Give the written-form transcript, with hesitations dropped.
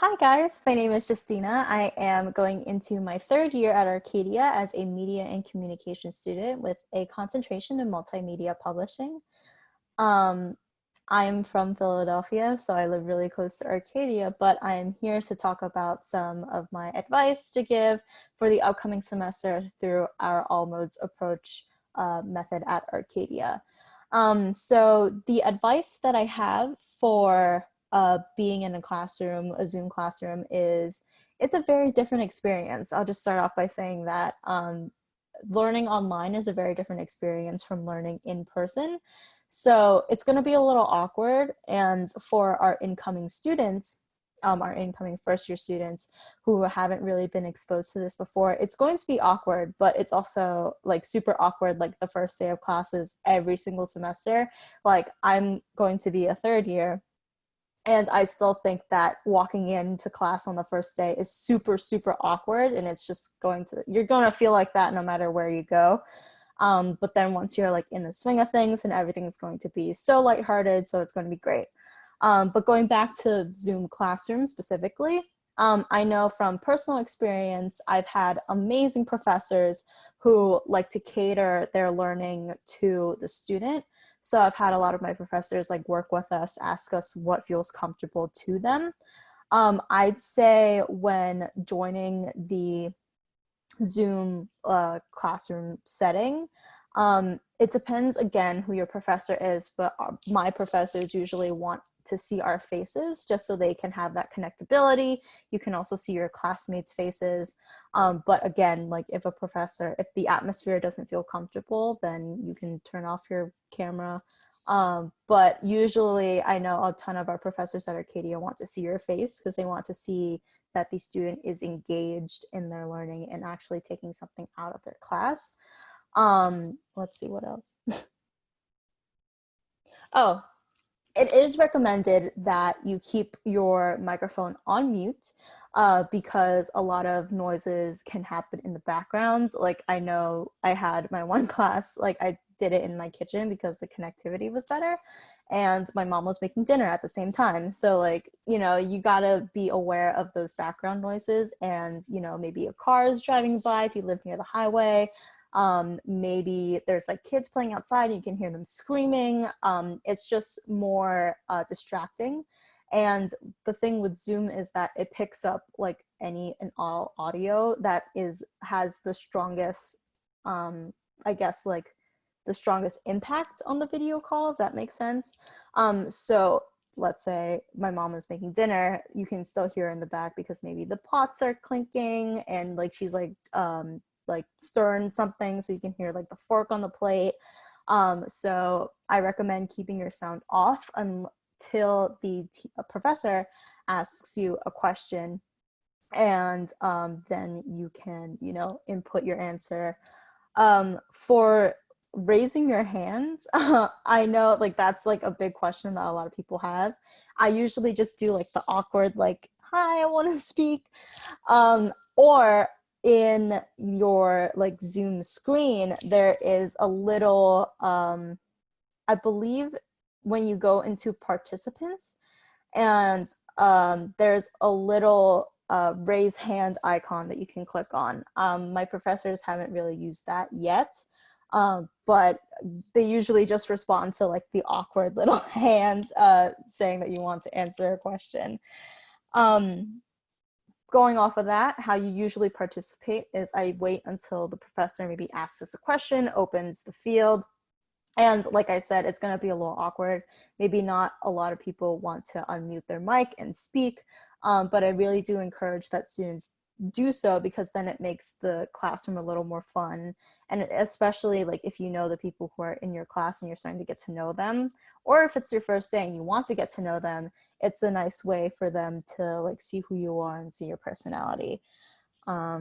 Hi guys, my name is Justina. I am going into my third year at Arcadia as a media and communication student with a concentration in multimedia publishing. Um, I'm from Philadelphia, so I live really close to Arcadia, but I'm here to talk about some of my advice to give for the upcoming semester through our all modes approach method at Arcadia. So the advice that I have for being in a classroom, a Zoom classroom, is it's a very different experience. I'll just start off by saying that learning online is a very different experience from learning in person. So it's going to be a little awkward. And for our incoming students, our incoming first year students who haven't really been exposed to this before, it's going to be awkward, but it's also like super awkward, like the first day of classes every single semester. Like I'm going to be a third year. And I still think that walking into class on the first day is super, super awkward. And it's just you're going to feel like that no matter where you go. But then once you're like in the swing of things and everything's going to be so lighthearted, so it's going to be great. But going back to Zoom classroom specifically, I know from personal experience, I've had amazing professors who like to cater their learning to the student. So I've had a lot of my professors like work with us, ask us what feels comfortable to them. I'd say when joining the Zoom classroom setting. It depends again who your professor is, but my professors usually want to see our faces just so they can have that connectability. You can also see your classmates' faces. But again, like if the atmosphere doesn't feel comfortable, then you can turn off your camera. But usually I know a ton of our professors at Arcadia want to see your face because they want to see that the student is engaged in their learning and actually taking something out of their class. Let's see what else. Oh, it is recommended that you keep your microphone on mute because a lot of noises can happen in the background. Like I know I had my one class, like I did it in my kitchen because the connectivity was better and my mom was making dinner at the same time. So like, you gotta be aware of those background noises and, maybe a car is driving by if you live near the highway. Maybe there's like kids playing outside and you can hear them screaming. It's just more distracting. And the thing with Zoom is that it picks up like any and all audio that has the strongest, I guess, like the strongest impact on the video call, if that makes sense. So let's say my mom is making dinner, you can still hear in the back because maybe the pots are clinking and like she's like stirring something, so you can hear like the fork on the plate. So I recommend keeping your sound off until the professor asks you a question, and then you can, input your answer. For raising your hands, I know like that's like a big question that a lot of people have. I usually just do like the awkward, like, hi, I want to speak. Or in your like Zoom screen, there is a little, I believe when you go into participants and there's a little raise hand icon that you can click on. My professors haven't really used that yet, but they usually just respond to like the awkward little hand saying that you want to answer a question. Um, Going off of that, how you usually participate is I wait until the professor maybe asks us a question, opens the field, and like I said, it's going to be a little awkward. Maybe not a lot of people want to unmute their mic and speak, but I really do encourage that students do so because then it makes the classroom a little more fun. And especially like if you know the people who are in your class and you're starting to get to know them, or if it's your first day and you want to get to know them, it's a nice way for them to like see who you are and see your personality.